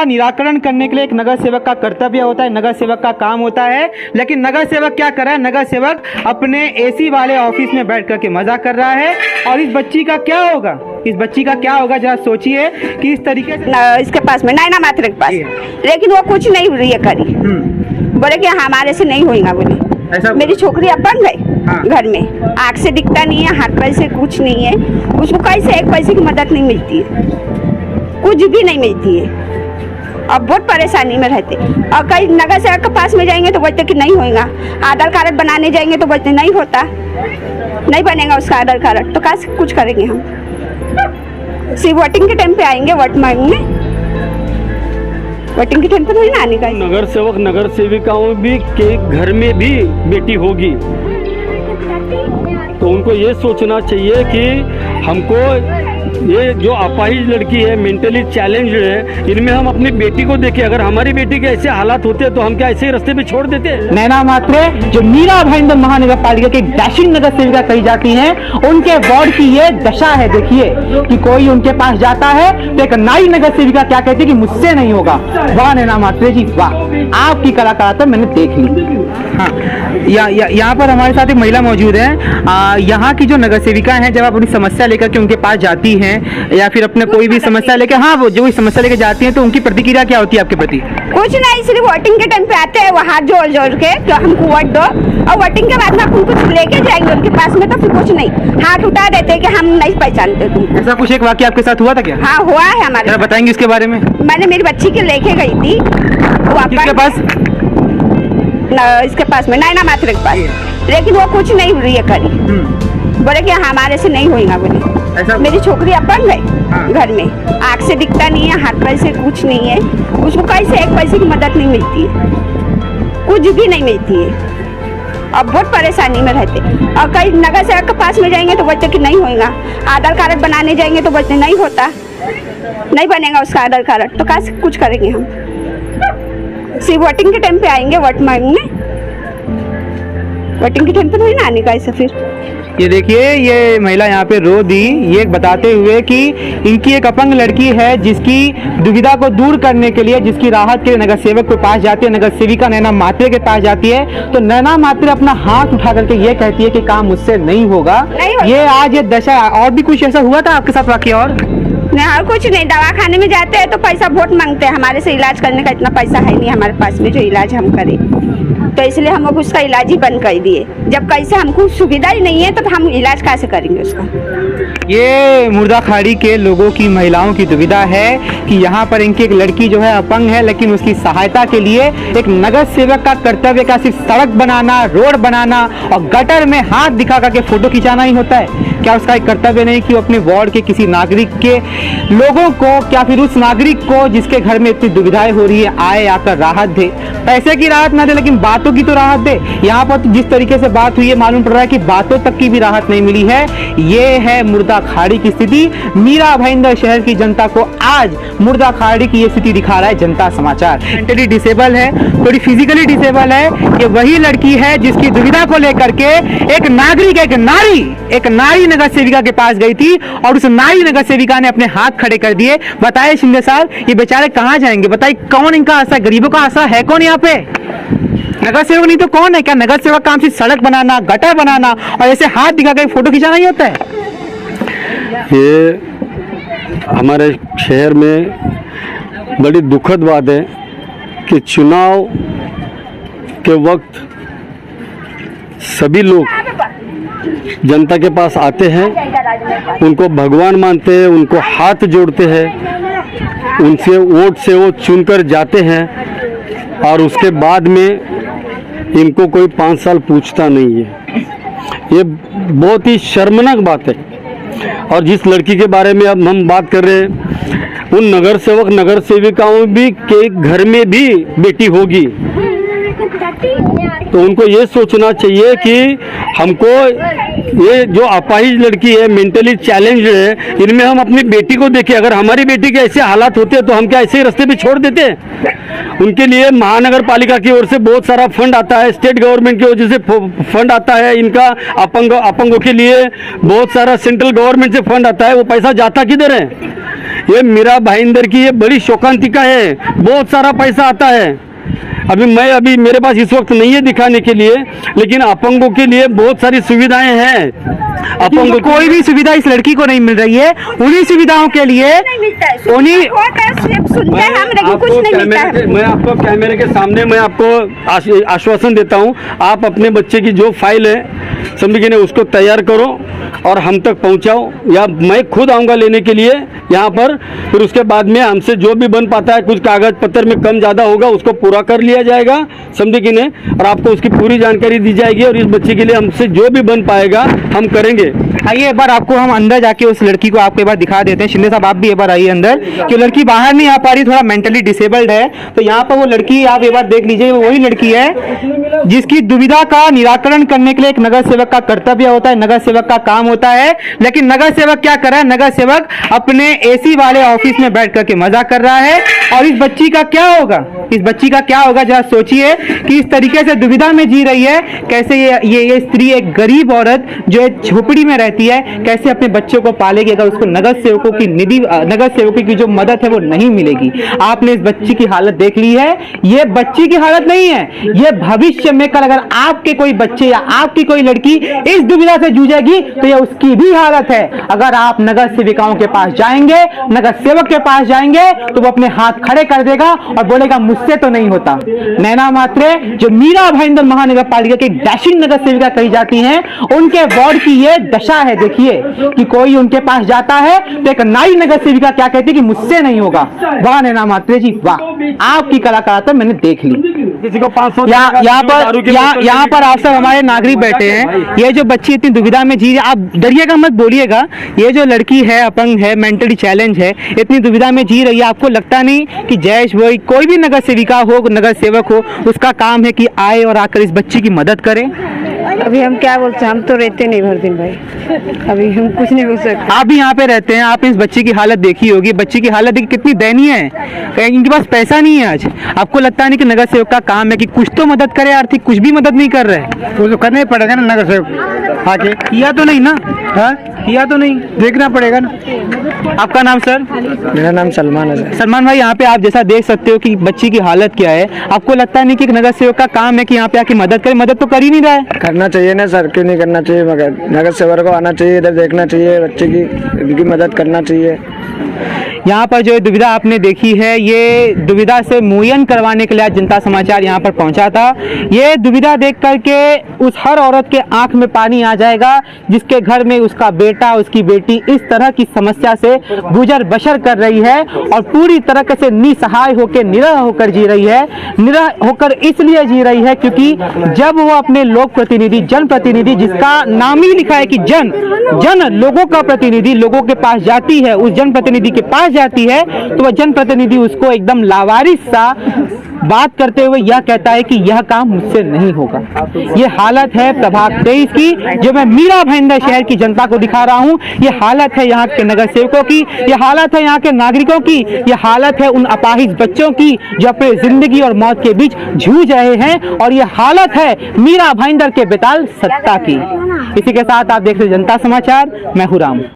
का निराकरण करने के लिए एक नगर सेवक का कर्तव्य होता है, नगर सेवक का काम होता है। लेकिन नगर सेवक क्या कर रहा है, नगर सेवक अपने एसी वाले ऑफिस में बैठ करके मजा कर रहा है। और इस बच्ची का क्या होगा, इस बच्ची का क्या होगा, जरा सोचिए कि इस तरीके से इसके पास में नैना मात्र के पास, लेकिन वो कुछ नहीं ये करी, बोले कि हमारे से नहीं होगा। बोले ऐसा मेरी छोकरी अपंग है, हाँ। घर में आँख से दिखता नहीं है, हाथ पैर से कुछ नहीं है, उसको कैसे एक पैसे की मदद नहीं मिलती है, कुछ भी नहीं मिलती है। अब बहुत परेशानी में रहते। और कई नगर सेवक के पास में जाएंगे तो बोलते कि नहीं होगा, आधार कार्ड बनाने जाएंगे तो बोलते नहीं होता, नहीं बनेगा उसका आधार कार्ड, तो कैसे कुछ करेंगे हम। सिर्फ वोटिंग के टाइम पे आएंगे वोट मांगने, वोटिंग के टाइम पे नहीं ना आने का। नगर सेवक नगर सेविकाओं भी के घर में भी बेटी होगी, तो उनको ये सोचना चाहिए कि हमको ये जो अपाहिज लड़की है, मेंटली चैलेंज है, इनमें हम अपनी बेटी को देखें। अगर हमारी बेटी के ऐसे हालात होते हैं तो हम क्या ऐसे ही रास्ते पे छोड़ देते? नैना मात्रे जो मीरा भाईंदर महानगर पालिका के डैशिंग नगर सेविका कही जाती हैं, उनके वार्ड की ये दशा है। देखिए कि कोई उनके पास जाता है तो एक नाई नगर सेविका क्या कहती है कि मुझसे नहीं होगा। वाह नैना मात्रे जी वाह, आपकी कलाकारिता मैंने देख ली। हाँ, यहाँ पर हमारे साथ एक महिला मौजूद है। यहाँ की जो नगर सेविका हैं, जब आप अपनी समस्या लेकर के उनके पास जाती हैं या फिर अपने कोई भी समस्या लेकर, हाँ वो जो समस्या लेकर जाती हैं, तो उनकी प्रतिक्रिया क्या होती है आपके प्रति? कुछ नहीं, सिर्फ वोटिंग के टाइम पे आते हैं, वो हाथ जोड़ जोड़ के तो हमको वोट दो, और वोटिंग के बाद में हम कुछ लेके जाएंगे उनके पास में, तो फिर कुछ नहीं, हाथ उठा देते कि हम नहीं पहचानते तुम। ऐसा कुछ एक वाकया आपके साथ हुआ था क्या? हाँ हुआ है हमारे। बताएंगे उसके बारे में। मैंने मेरी बच्ची के लेके गई थी किसके पास? इसके पास में नैना मात्र के पास, लेकिन वो कुछ नहीं ये करी, बोले कि हमारे से नहीं होगा। बोले मेरी छोकरी अपंग है, हाँ। घर में आँख से दिखता नहीं है, हाथ पैर से कुछ नहीं है, उसको कैसे एक पैसे की मदद नहीं मिलती है, कुछ भी नहीं मिलती है। अब बहुत परेशानी में रहते। और कई नगर सेवक के पास में जाएंगे तो बोलते कि नहीं होगा, आधार कार्ड बनाने जाएंगे तो बोलते नहीं होता, नहीं बनेगा उसका आधार कार्ड, तो कैसे कुछ करेंगे हम। सिर्फ वोटिंग के टाइम पे आएंगे वोट मांगने, वोटिंग के टाइम पे नहीं ना आने का। ऐसा फिर ये देखिए, ये महिला यहाँ पे रो दी, ये बताते हुए कि इनकी एक अपंग लड़की है जिसकी दुविधा को दूर करने के लिए, जिसकी राहत के लिए नगर सेवक के पास जाती है, नगर सेविका नैना मात्रे के पास जाती है। तो नैना मात्रे अपना हाथ उठा करके ये कहती है कि काम मुझसे नहीं होगा। ये आज ये दशा। और भी कुछ ऐसा हुआ था आपके साथ वाकई? और नहीं, और कुछ नहीं। दवाखाने में जाते हैं तो पैसा बहुत मांगते हैं, हमारे से इलाज करने का इतना पैसा है नहीं हमारे पास में जो इलाज हम करें, तो इसलिए हम लोग उसका इलाज ही बंद कर दिए। जब कैसे हमको सुविधा ही नहीं है तो हम इलाज कैसे करेंगे उसका। ये मुर्दाखाड़ी के लोगों की, महिलाओं की दुविधा है कि यहाँ पर इनकी एक लड़की जो है अपंग है, लेकिन उसकी सहायता के लिए एक नगर सेवक का कर्तव्य का सिर्फ सड़क बनाना, रोड बनाना और गटर में हाथ दिखा करके फोटो खिंचाना ही होता है। क्या उसका एक कर्तव्य नहीं कि वो अपने वार्ड के किसी नागरिक के लोगों को, क्या फिर उस नागरिक को जिसके घर में इतनी दुविधाएं हो रही है, आए आकर राहत दे। पैसे की राहत ना दे लेकिन बातों की तो राहत दे। यहाँ पर जिस तरीके से बात हुई है, मालूम पड़ रहा है कि बातों तक की भी राहत नहीं मिली है। ये है मुर्दाखाड़ी की स्थिति। मीरा भाईंदर शहर की जनता को आज मुर्दाखाड़ी की ये स्थिति दिखा रहा है जनता समाचार। मेंटली डिसेबल है, थोड़ी फिजिकली डिसेबल है। ये वही लड़की है जिसकी दुविधा को लेकर के एक नागरिक, एक नारी नगर सेविका के पास गई थी और उस नारी नगर सेविका ने अपने हाथ खड़े कर दिए। बताइए शिंदे साहब, ये बेचारे कहाँ जाएंगे? बताइए कौन इनका आशा, गरीबों का आशा है कौन यहाँ पे? नगर सेवक नहीं तो कौन है? क्या नगर सेवक काम सिर्फ सड़क बनाना, गटर बनाना और ऐसे हाथ दिखा कर फोटो खिंचाना ही होता है? ये हमारे शहर में बड़ी दुखद बात है कि चुनाव के वक्त सभी लोग जनता के पास आते हैं, उनको भगवान मानते हैं, उनको हाथ जोड़ते हैं, उनसे वोट से वो चुनकर जाते हैं और उसके बाद में इनको कोई 5 साल पूछता नहीं है। ये बहुत ही शर्मनाक बात है। और जिस लड़की के बारे में अब हम बात कर रहे हैं, उन नगर सेवक नगर सेविकाओं भी के घर में भी बेटी होगी। तो उनको ये सोचना चाहिए कि हमको ये जो अपाहिज लड़की है, मेंटली चैलेंज है, इनमें हम अपनी बेटी को देखें। अगर हमारी बेटी के ऐसे हालात होते तो हम क्या ऐसे ही रास्ते पे छोड़ देते? उनके लिए महानगर पालिका की ओर से बहुत सारा फंड आता है, स्टेट गवर्नमेंट की वजह से फंड आता है, इनका अपंगों के लिए बहुत सारा सेंट्रल गवर्नमेंट से फंड आता है। वो पैसा जाता किधर है? ये मीरा भाईंदर की ये बड़ी शोकांतिका है, बहुत सारा पैसा आता है। अभी मेरे पास इस वक्त नहीं है दिखाने के लिए, लेकिन अपंगों के लिए बहुत सारी सुविधाएं हैं। अपंगों कोई भी सुविधा इस लड़की को नहीं मिल रही है। उन्हीं सुविधाओं के लिए उन्हीं सुनते हैं हम, लेकिन कुछ नहीं मिलता है। मैं आपको कैमरे के सामने मैं आपको आश्वासन देता हूं, आप अपने बच्चे की जो फाइल है समझ गए, उसको तैयार करो और हम तक पहुंचाओ, या मैं खुद आऊंगा लेने के लिए यहाँ पर। फिर उसके बाद में हमसे जो भी बन पाता है, कुछ कागज पत्र में कम ज़्यादा होगा उसको पूरा कर लिया जाएगा, समझे कि नहीं, और आपको उसकी पूरी जानकारी दी जाएगी। और इस बच्चे के लिए हमसे जो भी बन पाएगा हम करेंगे। आइए एक बार आपको हम अंदर जाके उस लड़की को आपको एक बार दिखा देते हैं। शिंदे साहब आप भी एक बार आइए अंदर, कि लड़की बाहर नहीं आ पा रही, थोड़ा मेंटली डिसेबल्ड है। तो यहाँ पर वो लड़की आप एक बार देख लीजिए, वही लड़की है जिसकी दुविधा का निराकरण करने के लिए एक नगर सेवक का कर्तव्य होता है, नगर सेवक का काम होता है। लेकिन नगर सेवक क्या कर रहा है? नगर सेवक अपने एसी वाले ऑफिस में बैठ करके मजा कर रहा है। और इस बच्ची का क्या होगा? इस बच्ची का क्या होगा? जरा सोचिए कि इस तरीके से दुविधा में जी रही है, कैसे ये स्त्री, एक गरीब औरत जो एक झोपड़ी में रहती है, कैसे अपने बच्चों को पालेगी अगर उसको नगर सेवकों की निधि, नगर सेवकों की जो मदद है वो नहीं मिलेगी। आपने इस बच्ची की हालत देख ली है। ये बच्ची की हालत नहीं है, ये भविष्य में कल अगर आपके कोई बच्चे या आपकी कोई लड़की इस दुविधा से जूझेगी तो ये उसकी भी हालत है। अगर आप नगर सेविकाओं के पास जाएंगे, नगर सेवक के पास जाएंगे, तो वो अपने हाथ खड़े कर देगा और बोलेगा मुझसे तो नहीं होता। नैना मात्रे जो मीरा भाईंदर महानगर पालिका के डैशिंग नगर सेविका कही जाती हैं, उनके वार्ड की ये दशा है। देखिए कि कोई उनके पास जाता है तो एक नाई नगर सेविका क्या कहती है कि मुझसे नहीं होगा। वाह नैना मात्रे जी, वाह, आपकी कलाकारिता मैंने देख ली। किसी को 500 यहाँ पर आप सब हमारे नागरिक बैठे हैं। ये जो बच्ची इतनी दुविधा में जी, आप डरिएगा मत, बोलिएगा। ये जो लड़की है, अपंग है, मेंटली चैलेंज है, इतनी दुविधा में जी रही है, आपको लगता नहीं कि जयेश भाई, कोई भी नगर सेविका हो, नगर सेवक हो, उसका काम है कि आए और आकर इस बच्ची की मदद करें? अभी हम क्या बोलते हैं, हम तो रहते नहीं भर दिन भाई, अभी हम कुछ नहीं बोल सकते। आप भी यहाँ पे रहते हैं, आप इस बच्ची की हालत देखी होगी। बच्ची की हालत देखिए कितनी दयनीय है, कहीं इनके पास पैसा नहीं है। आज आपको लगता नहीं कि नगर सेवक का काम है कि कुछ तो मदद करे? आर्थिक कुछ भी मदद नहीं कर रहे, वो तो करना ही पड़ेगा ना नगर सेवक आके। किया तो नहीं ना? हाँ, किया तो नहीं, देखना पड़ेगा ना। आपका नाम सर? मेरा नाम सलमान है। सलमान भाई, यहाँ पे आप जैसा देख सकते हो कि बच्ची की हालत क्या है। आपको लगता नहीं कि एक नगर सेवक का काम है कि यहाँ पे आके मदद करे? मदद तो कर ही नहीं रहा है। करना चाहिए ना सर, क्यों नहीं करना चाहिए? मगर नगर सेवक को आना चाहिए, इधर देखना चाहिए, बच्चे की इनकी मदद करना चाहिए। यहाँ पर जो दुविधा आपने देखी है, ये दुविधा से मुयन करवाने के लिए आज जनता समाचार यहाँ पर पहुँचा था। ये दुविधा देख करके उस हर औरत के आंख में पानी आ जाएगा जिसके घर में उसका बेटा, उसकी बेटी इस तरह की समस्या से गुजर बसर कर रही है और पूरी तरह से निसहाय होकर, निरह होकर जी रही है। निरह होकर इसलिए जी रही है क्योंकि जब वो अपने लोक प्रतिनिधि, जन प्रतिनिधि, जिसका नाम ही लिखा है कि जन लोगों का प्रतिनिधि, लोगों के पास जाती है, उस जन प्रतिनिधि के पास जाती है, तो वह जन प्रतिनिधि उसको एकदम लावारिस सा बात करते हुए यह कहता है कि यह काम मुझसे नहीं होगा। ये हालत है प्रभाग 23 की, जो मैं मीरा भाईंदर शहर की जनता को दिखा रहा हूँ। ये हालत है यहाँ के नगर सेवकों की, ये हालत है यहाँ के नागरिकों की, ये हालत है उन अपाहिज बच्चों की जो अपने जिंदगी और मौत के बीच जूझ रहे हैं, और ये हालत है मीरा भाईंदर के बेताल सत्ता की। इसी के साथ आप देख रहे जनता समाचार, मैं हूं राम।